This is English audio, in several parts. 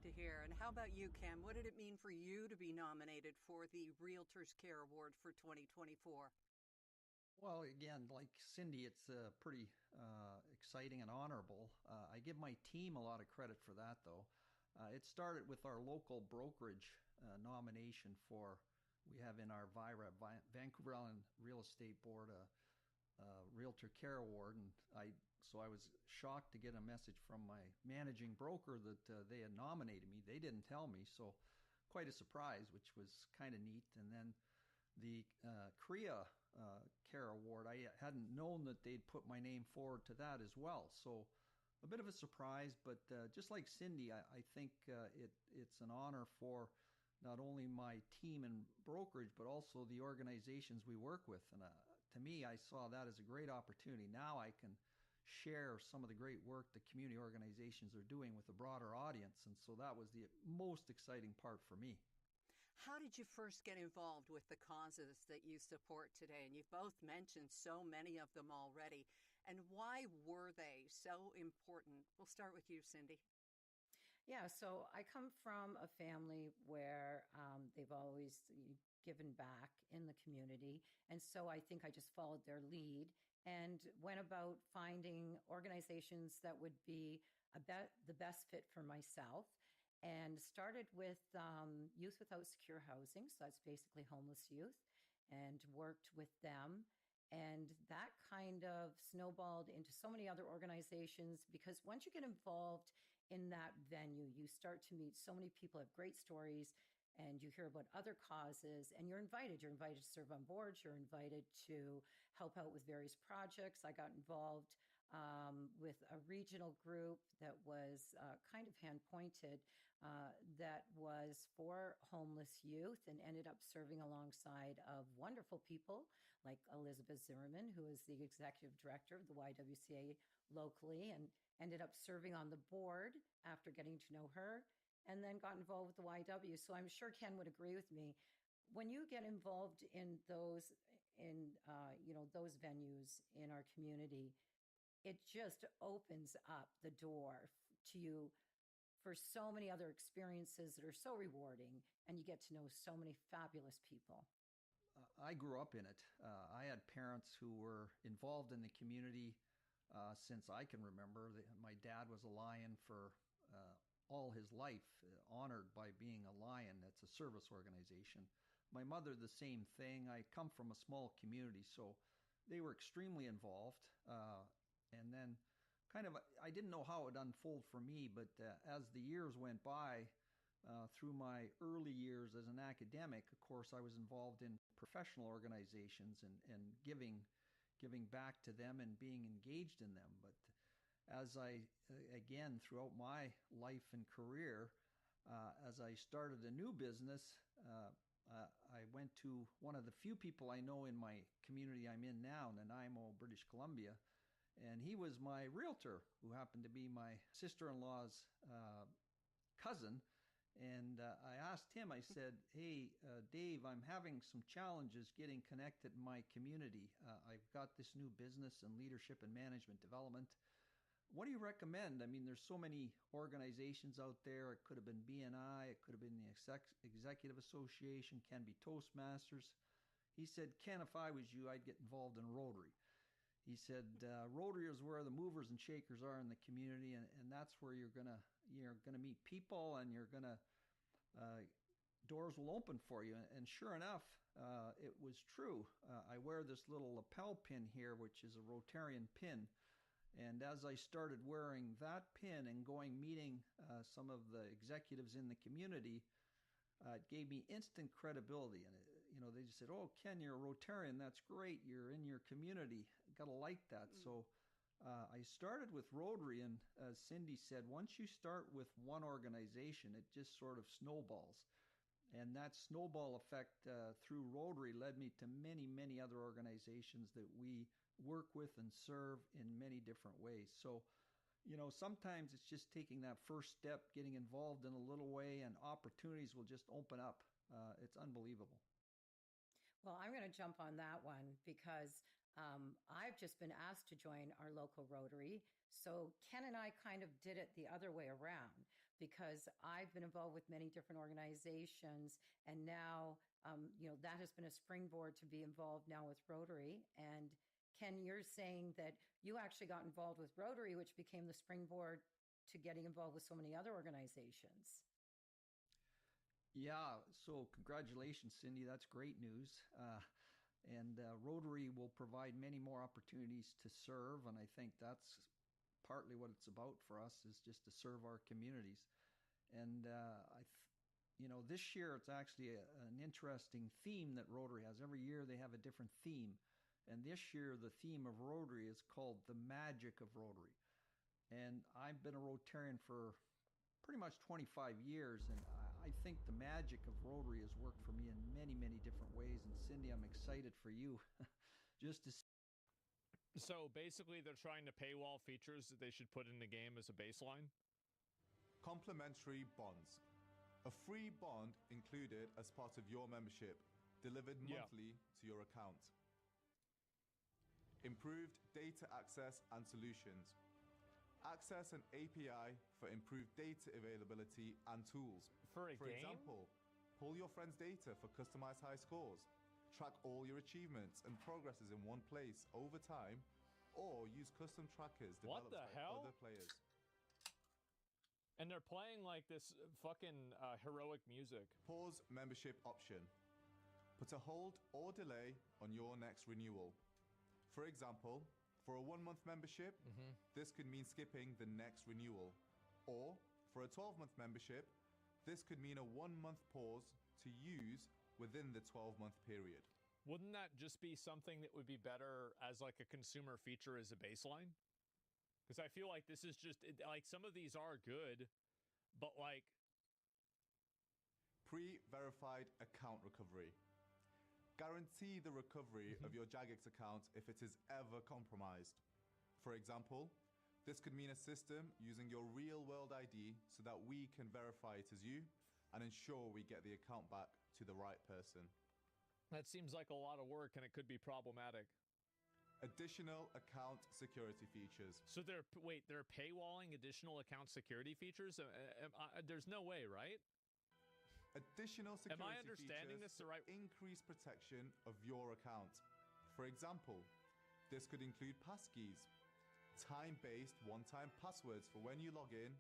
to hear. And how about you, Ken? What did it mean for you to be nominated for the Realtors Care Award for 2024? Well, again, like Cindy, it's pretty exciting and honorable. I give my team a lot of credit for that, though. It started with our local brokerage nomination for, we have in our Vancouver Island Real Estate Board, Realtor Care Award, and so I was shocked to get a message from my managing broker that they had nominated me. They didn't tell me, so quite a surprise, which was kind of neat. And then the Korea Care Award, I hadn't known that they'd put my name forward to that as well. So a bit of a surprise, but just like Cindy, I think it's an honor for not only my team and brokerage, but also the organizations we work with. And to me, I saw that as a great opportunity. Now I can share some of the great work the community organizations are doing with a broader audience. And so that was the most exciting part for me. How did you first get involved with the causes that you support today? And you've both mentioned so many of them already. And why were they so important? We'll start with you, Cindy. Yeah, so I come from a family where they've always given back in the community. And so I think I just followed their lead and went about finding organizations that would be the best fit for myself, and started with Youth Without Secure Housing. So that's basically homeless youth, and worked with them. And that kind of snowballed into so many other organizations, because once you get involved in that venue, you start to meet so many people who have great stories, and you hear about other causes, and you're invited. You're invited to serve on boards. You're invited to help out with various projects. I got involved with a regional group that was kind of hand-pointed, that was for homeless youth, and ended up serving alongside of wonderful people like Elizabeth Zimmerman, who is the executive director of the YWCA locally, and ended up serving on the board after getting to know her, and then got involved with the YW. So I'm sure Ken would agree with me. When you get involved in those, those venues in our community, it just opens up the door to you for so many other experiences that are so rewarding, and you get to know so many fabulous people. I grew up in it. I had parents who were involved in the community since I can remember. My dad was a Lion for all his life, honored by being a Lion. That's a service organization. My mother, the same thing. I come from a small community, so they were extremely involved. And then I didn't know how it would unfold for me, but as the years went by, through my early years as an academic, of course, I was involved in professional organizations and giving back to them and being engaged in them. But as again, throughout my life and career, as I started a new business, I went to one of the few people I know in my community I'm in now, Nanaimo, British Columbia, and he was my realtor, who happened to be my sister-in-law's cousin. And I asked him, I said, hey, Dave, I'm having some challenges getting connected in my community. I've got this new business in leadership and management development. What do you recommend? I mean, there's so many organizations out there. It could have been BNI, it could have been the Executive Association, can be Toastmasters. He said, Ken, if I was you, I'd get involved in Rotary. He said, Rotary is where the movers and shakers are in the community, and that's where you're gonna meet people, and you're gonna doors will open for you. And sure enough, it was true. I wear this little lapel pin here, which is a Rotarian pin. And as I started wearing that pin and meeting some of the executives in the community, it gave me instant credibility. And, they just said, oh, Ken, you're a Rotarian. That's great. You're in your community. Got to like that. So I started with Rotary. And as Cindy said, once you start with one organization, it just sort of snowballs. And that snowball effect through Rotary led me to many, many other organizations that we work with and serve in many different ways. So, sometimes it's just taking that first step, getting involved in a little way, and opportunities will just open up. It's unbelievable. Well, I'm going to jump on that one because I've just been asked to join our local Rotary. So Ken and I kind of did it the other way around. because I've been involved with many different organizations, and now, that has been a springboard to be involved now with Rotary. And Ken, you're saying that you actually got involved with Rotary, which became the springboard to getting involved with so many other organizations. Yeah, so congratulations, Cindy. That's great news. And Rotary will provide many more opportunities to serve, and I think that's partly what it's about for us, is just to serve our communities. And this year it's actually an interesting theme that Rotary has. Every year they have a different theme, and this year the theme of Rotary is called The Magic of Rotary. And I've been a Rotarian for pretty much 25 years, and I think the magic of Rotary has worked for me in many, many different ways. And Cindy, I'm excited for you just to see. So basically, they're trying to paywall features that they should put in the game as a baseline? Complimentary bonds. A free bond included as part of your membership, delivered monthly to your account. Improved data access and solutions. Access an API for improved data availability and tools. For For game? example, pull your friend's data for customized high scores, track all your achievements and progresses in one place over time, or use custom trackers What developed the by hell? other players. And they're playing like this fucking heroic music. Pause membership option. Put a hold or delay on your next renewal. For example, for a 1-month membership, this could mean skipping the next renewal. Or for a 12-month membership, this could mean a 1-month pause to use within the 12-month period. Wouldn't that just be something that would be better as like a consumer feature as a baseline? Because I feel like this is just like some of these are good, but like Pre-verified account recovery. Guarantee the recovery of your Jagex account if it is ever compromised. For example, this could mean a system using your real-world ID so that we can verify it as you and ensure we get the account back to the right person. that seems like a lot of work and it could be problematic. Additional account security features. So they're paywalling additional account security features? There's no way, right? Additional security Am I understanding features this the right? increase protection of your account. For example, this could include passkeys, time-based one-time passwords for when you log in,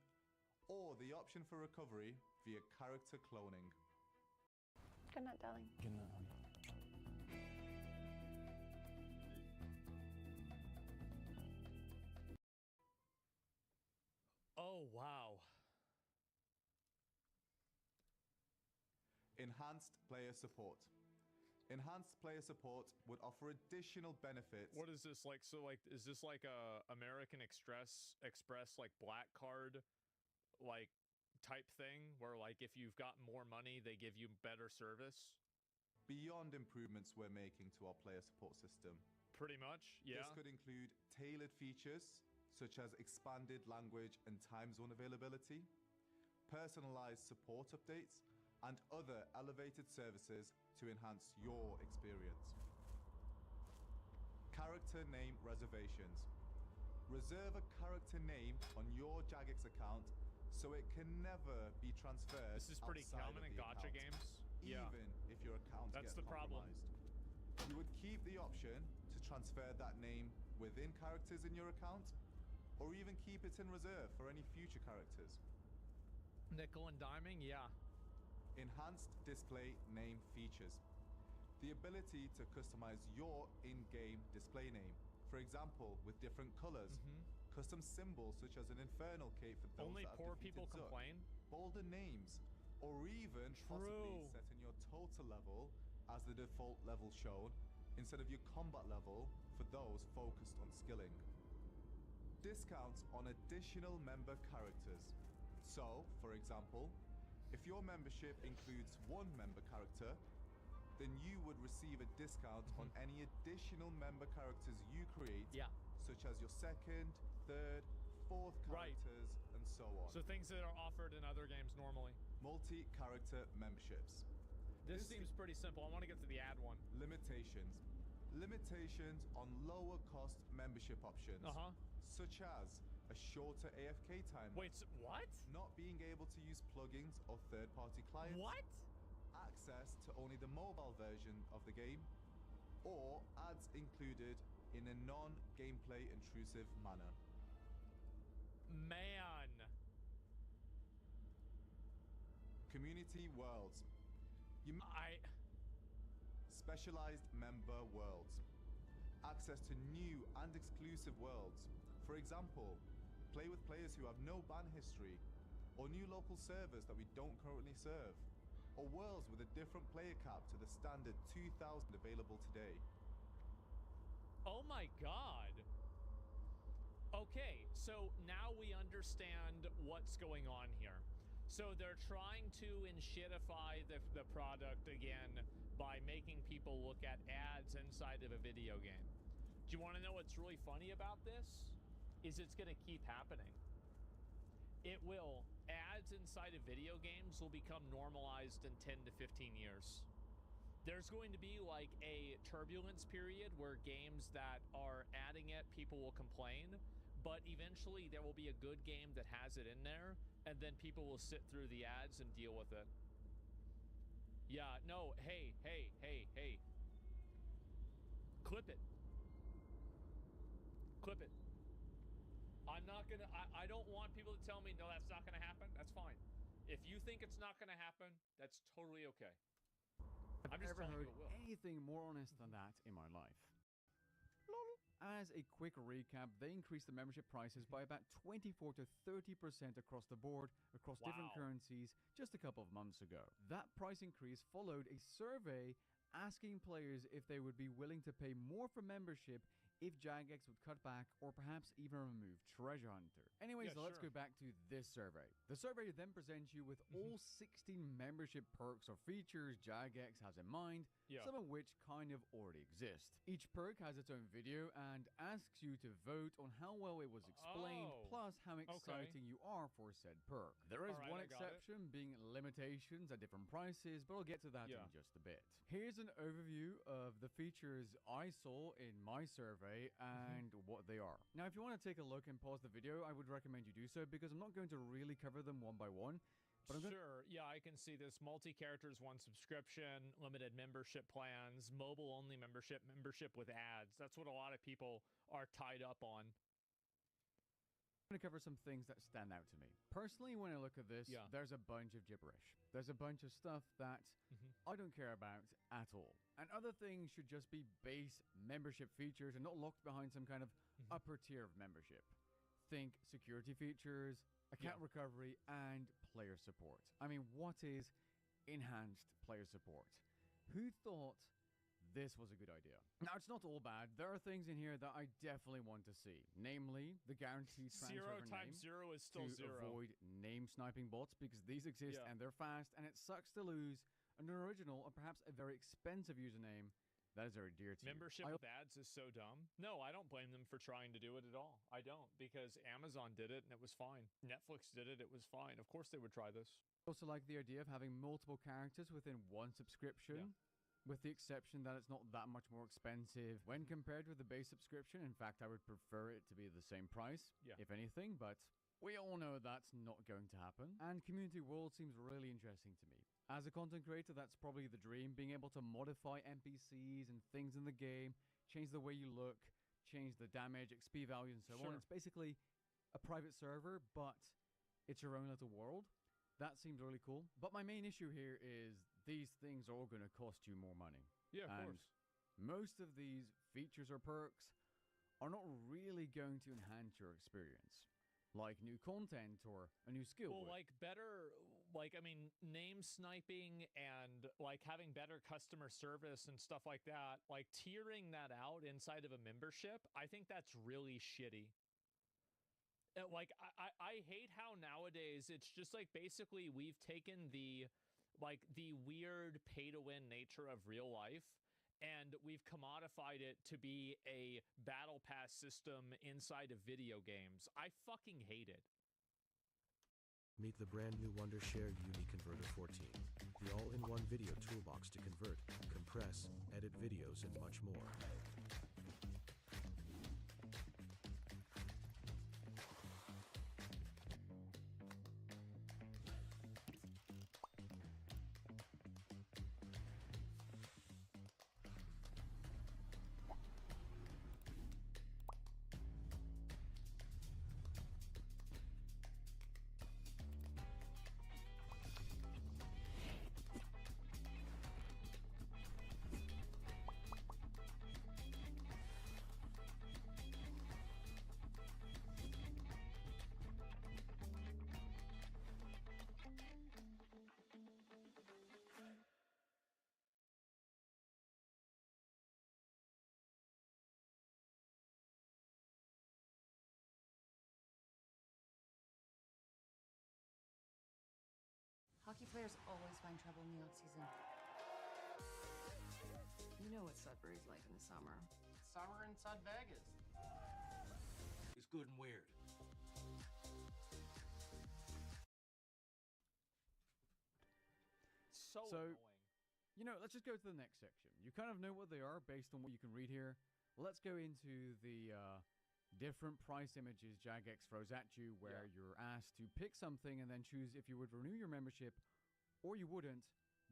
or the option for recovery via character cloning. Good night, darling. Good night. Oh, wow. Enhanced player support. Enhanced player support would offer additional benefits. What is this like? So like, is this like a American Express like black card like type thing where like if you've got more money, they give you better service? Beyond improvements we're making to our player support system. Pretty much, yeah. This could include tailored features such as expanded language and time zone availability, personalized support updates, and other elevated services to enhance your experience. Character name reservations. Reserve a character name on your Jagex account so it can never be transferred. This is pretty outside common of in the gacha account, games. even if your account That's gets the problem. compromised. You would keep the option to transfer that name within characters in your account, or even keep it in reserve for any future characters. Nickel and diming, yeah. Enhanced display name features. The ability to customize your in-game display name. For example, with different colors, custom symbols such as an infernal cape for those Only that have poor defeated people Zuck, complain. bolder names, or even possibly setting your total level as the default level shown instead of your combat level for those focused on skilling. Discounts on additional member characters. So, for example, if your membership includes one member character, then you would receive a discount on any additional member characters you create, such as your second, third, fourth characters, and so on. So things that are offered in other games normally. Multi-character memberships. This seems pretty simple. I want to get to the ad one. Limitations on lower cost membership options, such as a shorter AFK time. Wait, what? Not being able to use plugins or third-party clients. What? Access to only the mobile version of the game, or ads included in a non-gameplay intrusive manner. Man. Community worlds. Specialized member worlds. Access to new and exclusive worlds. For example, play with players who have no ban history, or new local servers that we don't currently serve, or worlds with a different player cap to the standard 2,000 available today. Oh my god. Okay, so now we understand what's going on here. So they're trying to inshitify the product again by making people look at ads inside of a video game. Do you want to know what's really funny about this? Is it's going to keep happening. It will. Ads inside of video games will become normalized in 10 to 15 years. There's going to be like a turbulence period where games that are adding it, people will complain, but eventually there will be a good game that has it in there, and then people will sit through the ads and deal with it. Yeah, no, hey. Clip it. Clip it. I'm not gonna, I don't want people to tell me, no, that's not gonna happen. That's fine. If you think it's not gonna happen, that's totally okay. I've never heard anything more honest than that in my life. As a quick recap, they increased the membership prices by about 24 to 30% across the board, across different currencies, just a couple of months ago. That price increase followed a survey asking players if they would be willing to pay more for membership if Jagex would cut back or perhaps even remove Treasure Hunter. Anyways, let's go back to this survey. The survey then presents you with all 16 membership perks or features Jagex has in mind, some of which kind of already exist. Each perk has its own video and asks you to vote on how well it was explained, plus how exciting you are for said perk. There is one exception, being limitations at different prices, but I'll get to that in just a bit. Here's an overview of the features I saw in my survey and what they are. Now, if you want to take a look and pause the video, I would recommend you do so because I'm not going to really cover them one by one. But sure, yeah, I can see this. Multi-characters, one subscription, limited membership plans, mobile-only membership, membership with ads. That's what a lot of people are tied up on. I'm going to cover some things that stand out to me. Personally, when I look at this, there's a bunch of gibberish. There's a bunch of stuff that I don't care about at all. And other things should just be base membership features and not locked behind some kind of upper tier of membership. Think security features, account recovery, and player support. I mean, what is enhanced player support? Who thought this was a good idea? Now, it's not all bad. There are things in here that I definitely want to see. Namely, the guaranteed transfer Zero of a times name zero is still to zero. avoid name sniping bots, because these exist and they're fast, and it sucks to lose an original or perhaps a very expensive username that is very dear to Membership with ads is so dumb. No, I don't blame them for trying to do it at all. I don't, because Amazon did it and it was fine. Netflix did it, it was fine. Of course they would try this. I also like the idea of having multiple characters within one subscription, with the exception that it's not that much more expensive when compared with the base subscription. In fact, I would prefer it to be the same price, if anything, but we all know that's not going to happen. And Community World seems really interesting to me. As a content creator, that's probably the dream, being able to modify NPCs and things in the game, change the way you look, change the damage, XP value, and so on. It's basically a private server, but it's your own little world. That seems really cool. But my main issue here is these things are all going to cost you more money. Yeah, of course. Most of these features or perks are not really going to enhance your experience, like new content or a new skill. Well, like better, like, I mean, name sniping and like having better customer service and stuff like that, like tiering that out inside of a membership, I think that's really shitty. Like, I hate how nowadays it's just like basically we've taken the weird pay-to-win nature of real life and we've commodified it to be a battle pass system inside of video games. I fucking hate it. Meet the brand new Wondershare UniConverter 14, the all-in-one video toolbox to convert, compress, edit videos, and much more. Players always find trouble in the off-season. You know what Sudbury's like in the summer. Summer in Sud Vegas. It's good and weird. So annoying. You know, let's just go to the next section. You kind of know what they are based on what you can read here. Let's go into the different price images Jagex throws at you, where you're asked to pick something and then choose if you would renew your membership or you wouldn't,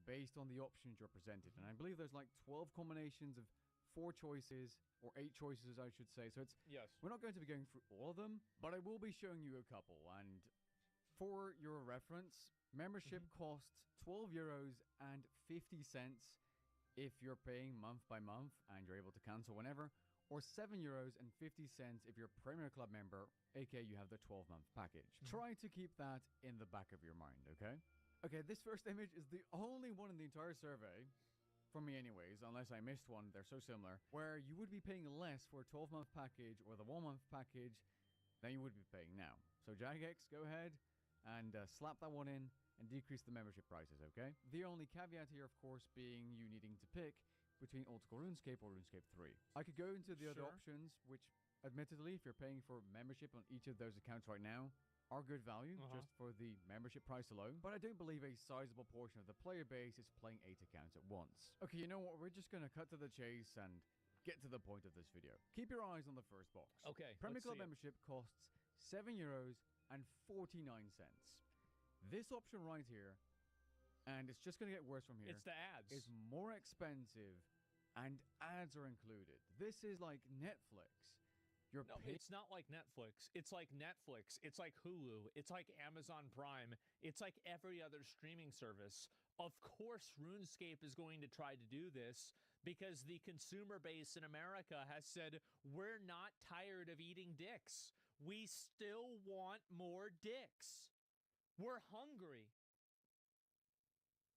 based on the options you're presented. And I believe there's like 12 combinations of 4 choices, or 8 choices, I should say. So it's we're not going to be going through all of them, but I will be showing you a couple. And for your reference, membership costs €12.50 if you're paying month by month and you're able to cancel whenever, or €7.50 if you're a Premier Club member, aka you have the 12-month package. Try to keep that in the back of your mind, okay? Okay, this first image is the only one in the entire survey, for me anyways, unless I missed one, they're so similar, where you would be paying less for a 12-month package or the 1-month package than you would be paying now. So Jagex, go ahead and slap that one in and decrease the membership prices, okay? The only caveat here, of course, being you needing to pick between Old School RuneScape or RuneScape 3. I could go into the other options, which, admittedly, if you're paying for membership on each of those accounts right now, are good value just for the membership price alone. But I don't believe a sizable portion of the player base is playing 8 accounts at once. Okay, you know what? We're just going to cut to the chase and get to the point of this video. Keep your eyes on the first box. Okay, Premier Club membership costs €7.49. This option right here, and it's just going to get worse from here. It's the ads. Is more expensive, and ads are included. This is like Netflix. No, it's not like Netflix. It's like Netflix. It's like Hulu. It's like Amazon Prime. It's like every other streaming service. Of course, RuneScape is going to try to do this because the consumer base in America has said, we're not tired of eating dicks. We still want more dicks. We're hungry.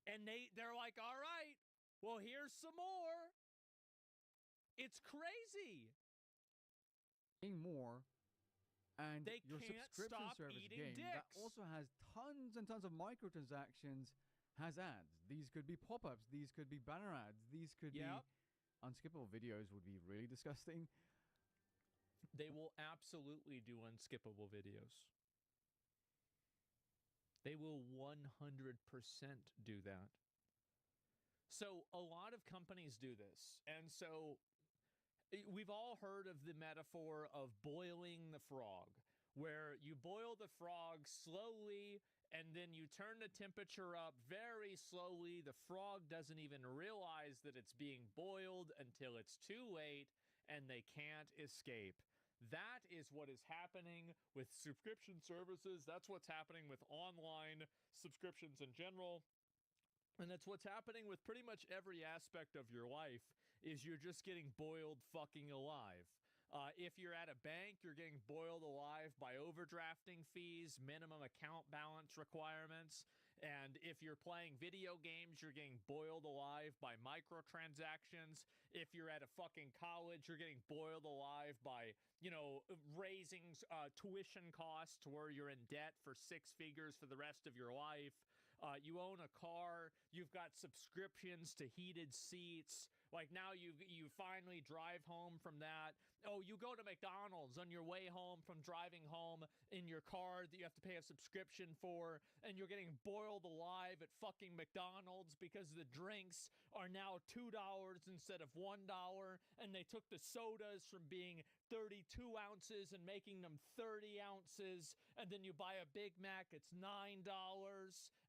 And they're like, all right, well, here's some more. It's crazy. More, and they your can't subscription stop service eating game dicks. That also has tons and tons of microtransactions has ads. These could be pop-ups. These could be banner ads. These could be unskippable videos. Would be really disgusting. They will absolutely do unskippable videos. They will 100% do that. So a lot of companies do this. And so we've all heard of the metaphor of boiling the frog, where you boil the frog slowly and then you turn the temperature up very slowly. The frog doesn't even realize that it's being boiled until it's too late and they can't escape. That is what is happening with subscription services. That's what's happening with online subscriptions in general. And that's what's happening with pretty much every aspect of your life, is you're just getting boiled fucking alive. If you're at a bank, you're getting boiled alive by overdrafting fees, minimum account balance requirements. And if you're playing video games, you're getting boiled alive by microtransactions. If you're at a fucking college, you're getting boiled alive by, you know, raising tuition costs to where you're in debt for 6 figures for the rest of your life. You own a car, you've got subscriptions to heated seats. Like now you finally drive home from that. Oh, you go to McDonald's on your way home from driving home in your car that you have to pay a subscription for, and you're getting boiled alive at fucking McDonald's because the drinks are now $2 instead of $1, and they took the sodas from being 32 ounces and making them 30 ounces, and then you buy a Big Mac, it's $9,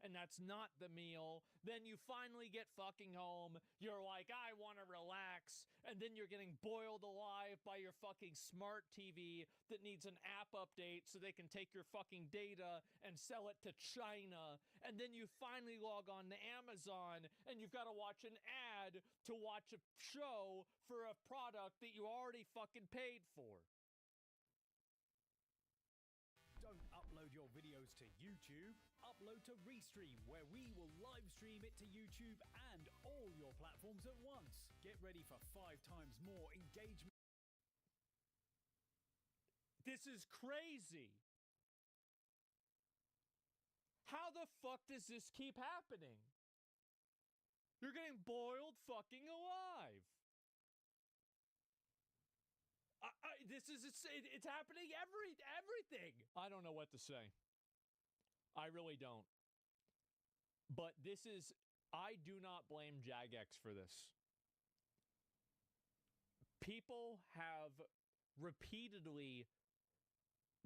and that's not the meal. Then you finally get fucking home, you're like, I want to relax, and then you're getting boiled alive by your fucking smart TV that needs an app update so they can take your fucking data and sell it to China. And then you finally log on to Amazon and you've got to watch an ad to watch a show for a product that you already fucking paid for. Don't upload your videos to YouTube. Upload to Restream, where we will live stream it to YouTube and all your platforms at once. Get ready for 5 times more engagement. This is crazy. How the fuck does this keep happening? You're getting boiled fucking alive. It's happening everything. I don't know what to say. I really don't. But I do not blame Jagex for this. People have repeatedly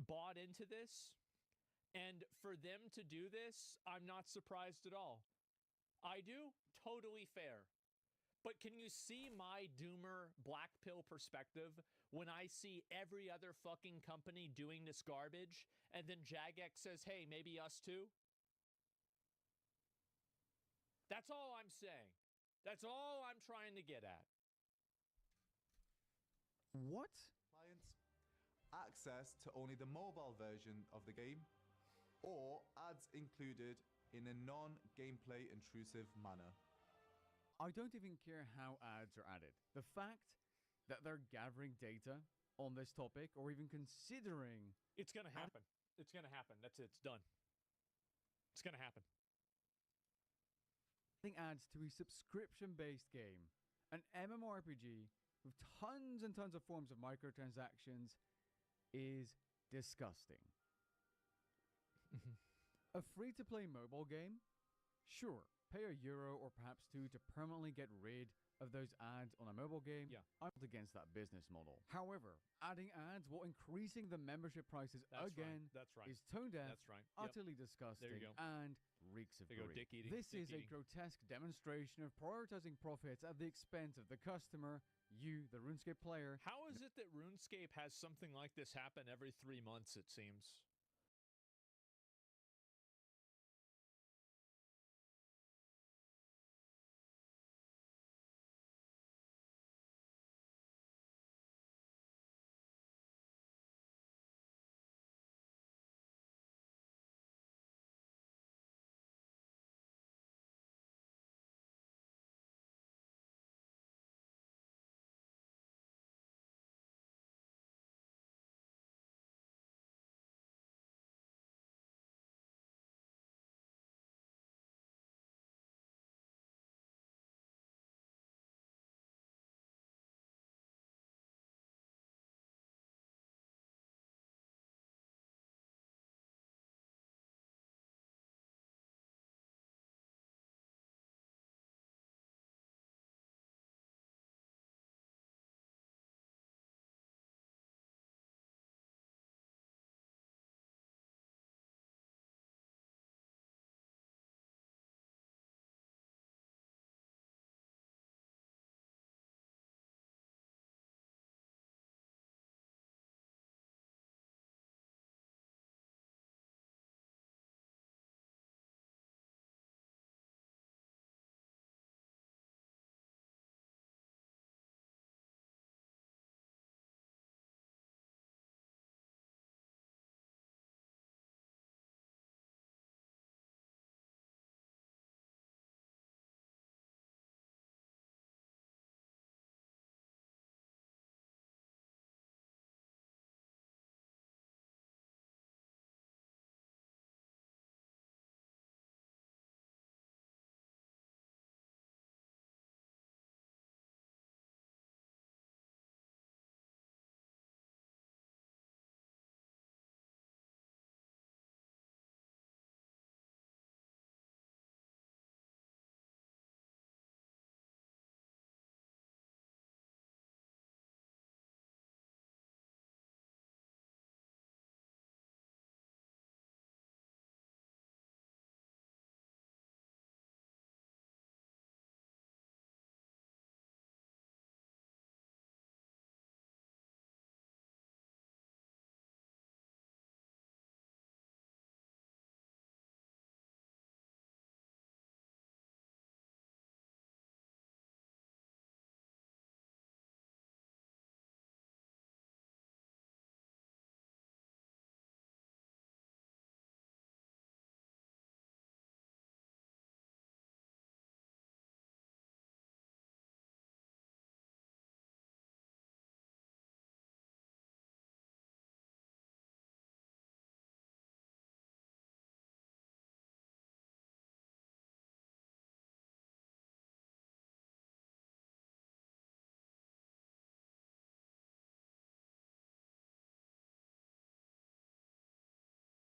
bought into this, and for them to do this, I'm not surprised at all. I do, totally fair. But can you see my doomer black pill perspective when I see every other fucking company doing this garbage, and then Jagex says, hey, maybe us too? That's all I'm saying. That's all I'm trying to get at. What? Clients access to only the mobile version of the game, or ads included in a non-gameplay intrusive manner. I don't even care how ads are added. The fact that they're gathering data on this topic, or even considering... It's going to happen. It's going to happen. That's it. It's done. It's going to happen. Adding ads to a subscription-based game, an MMORPG with tons and tons of forms of microtransactions, is disgusting. A free-to-play mobile game? Sure, pay €1 or perhaps €2 to permanently get rid of those ads on a mobile game. Yeah. I'm not against that business model. However, adding ads while increasing the membership prices again is tone deaf, utterly disgusting, and reeks of greed. This is a grotesque demonstration of prioritizing profits at the expense of the customer, you, the RuneScape player. How is it that RuneScape has something like this happen every 3 months, it seems?